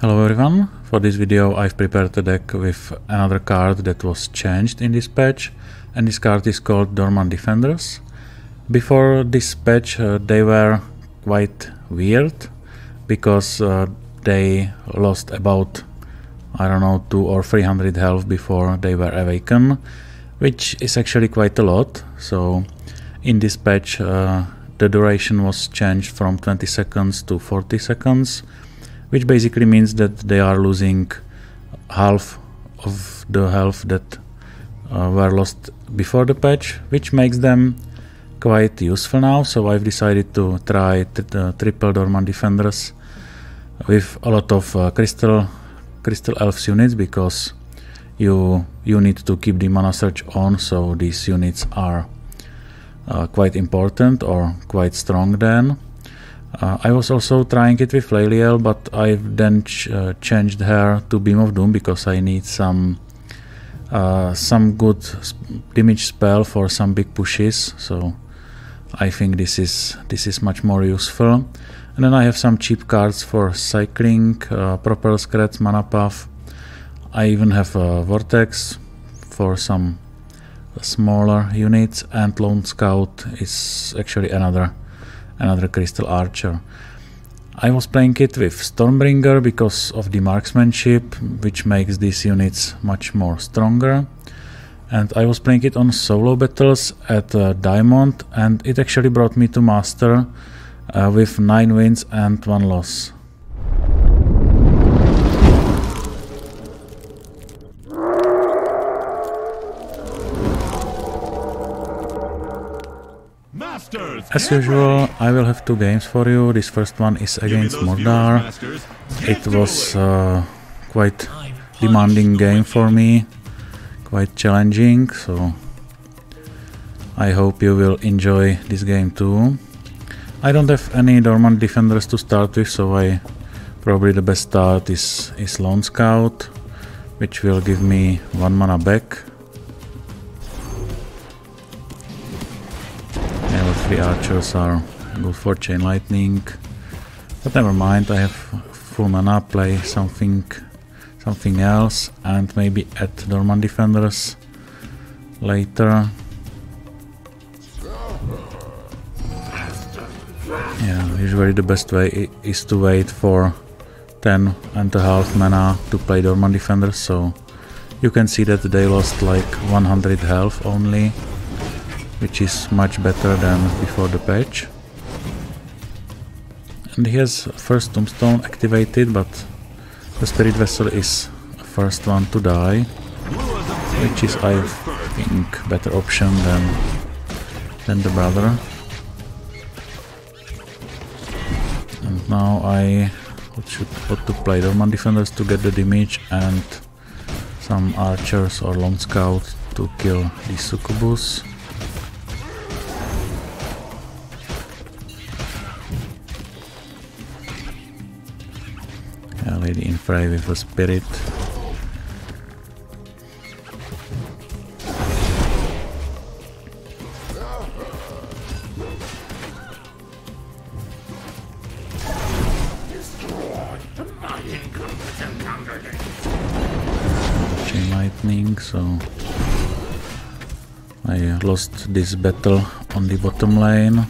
Hello everyone, for this video I've prepared a deck with another card that was changed in this patch, and this card is called Dormant Defenders. Before this patch they were quite weird because they lost about, I don't know, 200 or 300 health before they were awakened, which is actually quite a lot. So in this patch the duration was changed from 20 seconds to 40 seconds, which basically means that they are losing half of the health that were lost before the patch, which makes them quite useful now. So I've decided to try the triple Dormant Defenders with a lot of Crystal Elves units, because you need to keep the mana surge on, so these units are quite important or quite strong then. I was also trying it with Laeliel, but I've then changed her to Beam of Doom because I need some good damage spell for some big pushes. So I think this is much more useful. And then I have some cheap cards for cycling, Propel Scratch, Mana Path. I even have a Vortex for some smaller units, and Lone Scout is actually another Crystal Archer. I was playing it with Stormbringer because of the marksmanship, which makes these units much more stronger. And I was playing it on solo battles at Diamond, and it actually brought me to Master with 9 wins and 1 loss. As usual, I will have 2 games for you. This first one is against Mordar. It was quite demanding game for me, quite challenging, so I hope you will enjoy this game too. I don't have any Dormant Defenders to start with, so probably the best start is Lone Scout, which will give me 1 mana back. The archers are good for Chain Lightning, but never mind, I have full mana, play something else, and maybe add Dormant Defenders later. Yeah, usually the best way is to wait for 10.5 mana to play Dormant Defenders, so you can see that they lost like 100 health only, which is much better than before the patch. And he has first Tombstone activated, but the Spirit Vessel is the first one to die, which is, I think, better option than the brother. And now I should put to play Dormant Defenders to get the damage, and some archers or Lone Scout to kill the Succubus. Lady in fray with a spirit. Chain Lightning, so I lost this battle on the bottom lane.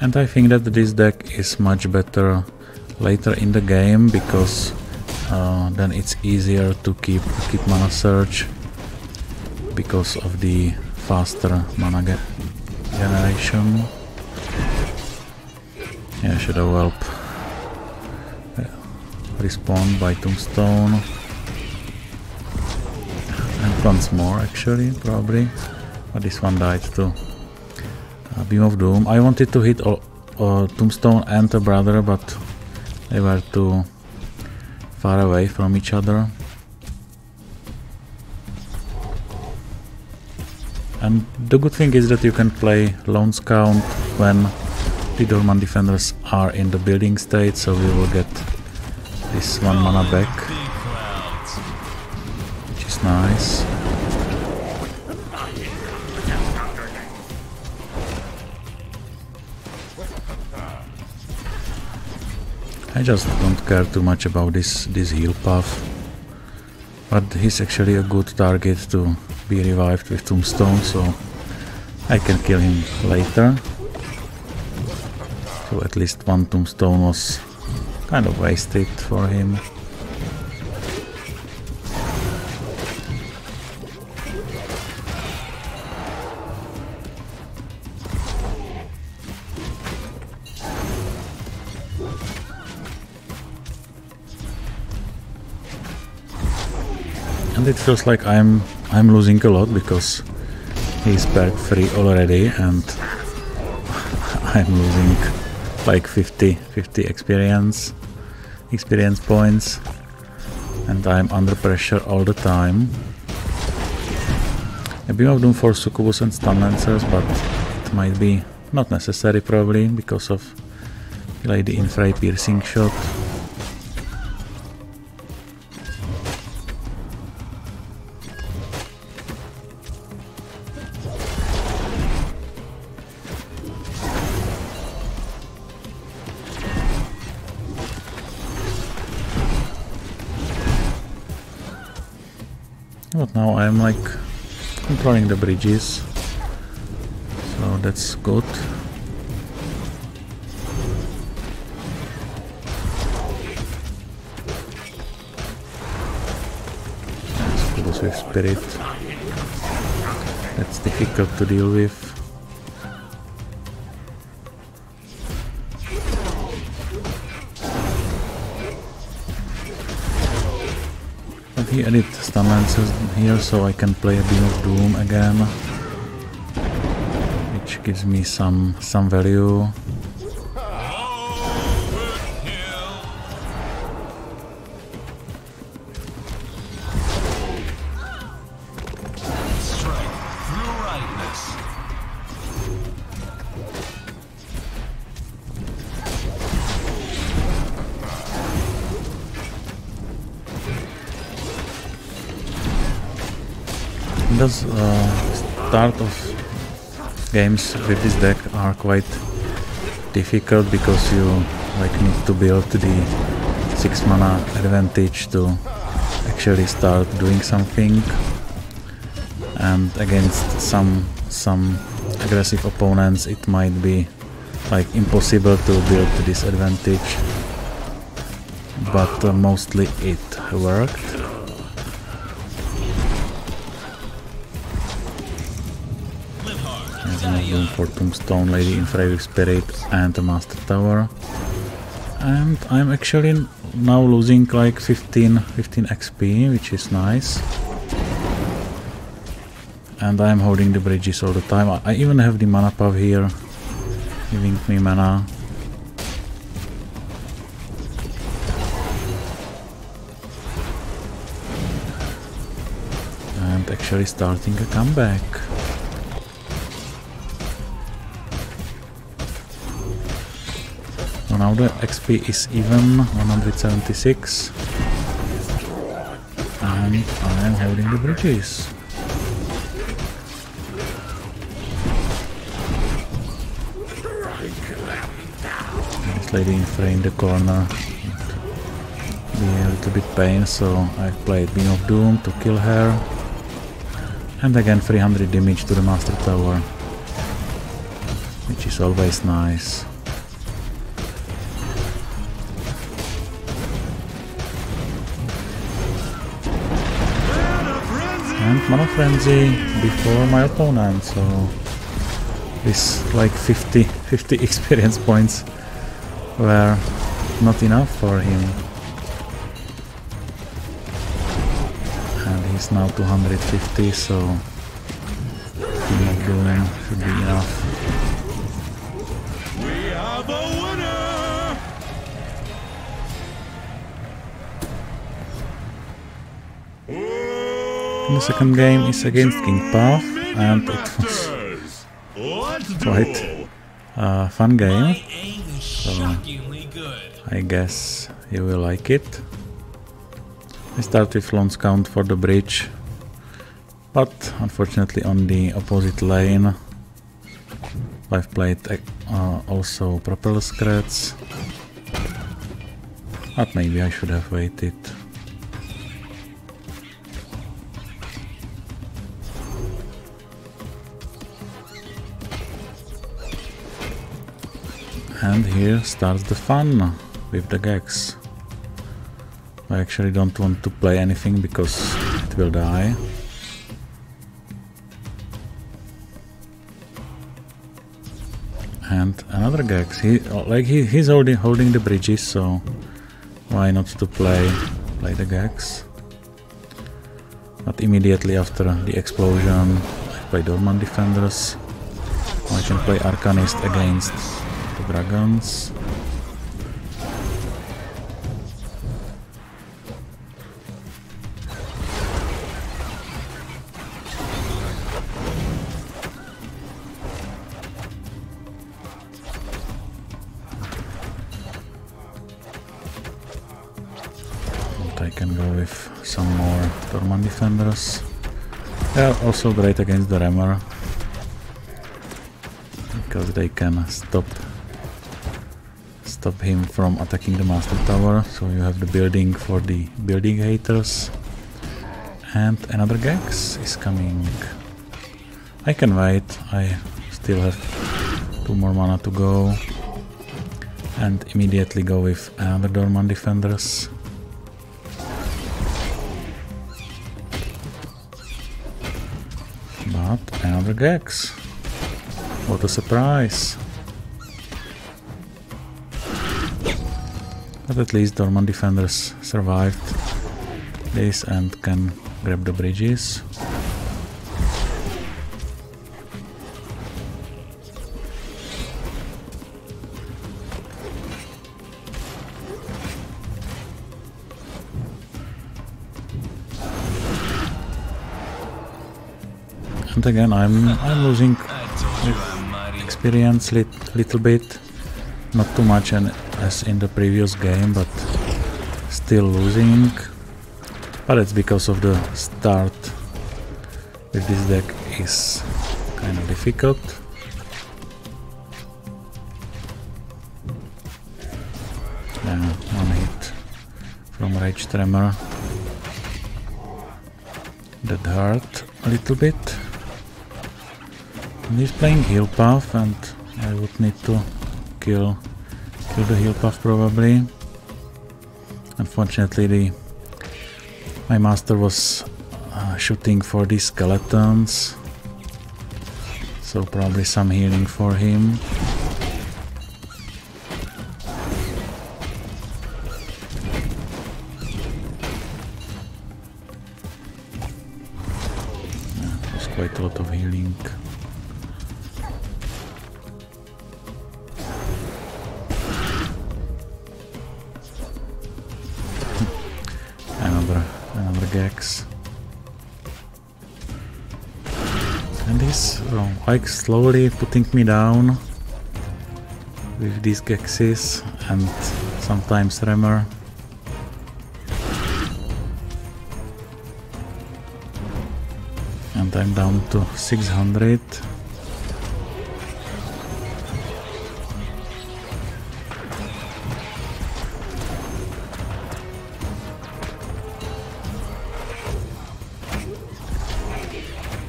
And I think that this deck is much better later in the game, because then it's easier to keep mana surge because of the faster mana generation. Yeah, should have help respawn by Tombstone, and once more actually, probably, but this one died too. Beam of Doom. I wanted to hit Tombstone and the brother, but they were too far away from each other. And the good thing is that you can play Lone Scout when the Dormant Defenders are in the building state, so we will get this 1 mana back, which is nice. I just don't care too much about this heal path. But he's actually a good target to be revived with Tombstone, so I can kill him later. So at least one Tombstone was kind of wasted for him. And it feels like I'm losing a lot because he's perk free already and I'm losing like 50 experience points, and I'm under pressure all the time. A Beam of Doom for Succubus and Stun Lancers, but it might be not necessary probably because of Lady Infray piercing shot. But now I'm like controlling the bridges, so that's good. Succubus with Spirit, that's difficult to deal with. He added Stun Lancers here, so I can play a Beam of Doom again, which gives me some value. The start of games with this deck are quite difficult because you like need to build the 6 mana advantage to actually start doing something, and against some aggressive opponents it might be like impossible to build this advantage, but mostly it worked. Room for Tombstone, Lady Infray with Spirit and the Master Tower, and I'm actually now losing like 15 XP, which is nice, and I'm holding the bridges all the time. I even have the mana puff here giving me mana. And actually starting a comeback. So now the XP is even 176, and I am holding the bridges. This Lady Infray in the corner be a little bit pain, so I played Beam of Doom to kill her, and again 300 damage to the Master Tower, which is always nice. And Mana Frenzy before my opponent, so this like 50 experience points were not enough for him. And he's now 250, so Beam of Doom should be enough. We have a winner! The second game is against King Path, and it was quite a fun game, so I guess you will like it. I start with Lone Scout for the bridge, but unfortunately on the opposite lane. I've played also Propeller Scrats, But maybe I should have waited. And here starts the fun with the Gex. I actually don't want to play anything because it will die. And another Gex. He's holding the bridges, so why not to play the Gex? But immediately after the explosion, I play Dormant Defenders. I can play Arcanist against the dragons. I can go with some more Dormant Defenders. They are also great against the Rammer, because they can stop him from attacking the Master Tower. So you have the building for the building haters. And another Gex is coming. I can wait, I still have 2 more mana to go. And immediately go with another Dormant Defenders. But another Gex. What a surprise. But at least Dormant Defenders survived this and can grab the bridges. And again, I'm losing experience little bit, not too much as in the previous game, but still losing. But it's because of the start with this deck is kind of difficult. Yeah, 1 hit from Rage Tremor. That hurt a little bit. He's playing Heal Puff, and I would need to kill the Heal Puff probably. Unfortunately, my master was shooting for these skeletons, so probably some healing for him. Yeah, it was quite a lot of healing. Another Gex. And he's like slowly putting me down with these Gexes and sometimes Rammer. And I'm down to 600.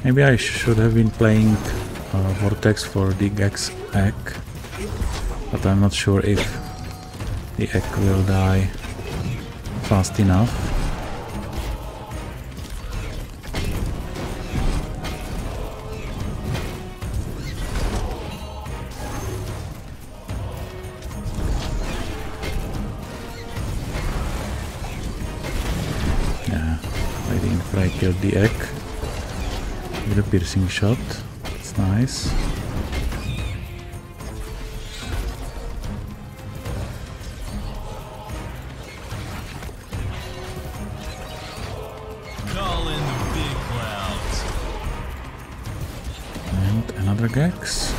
Maybe I should have been playing Vortex for the Gex egg, but I'm not sure if the egg will die fast enough. Yeah, I think I killed the egg. With a piercing shot, it's nice. Call in the big clouds. And another Gex.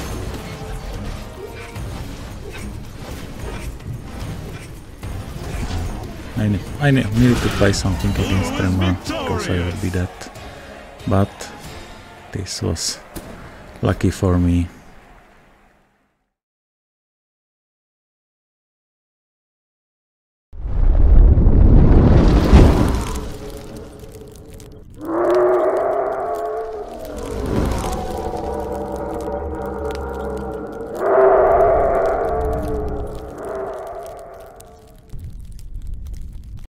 I needed to play something against Tremor because I would be dead, but this was lucky for me.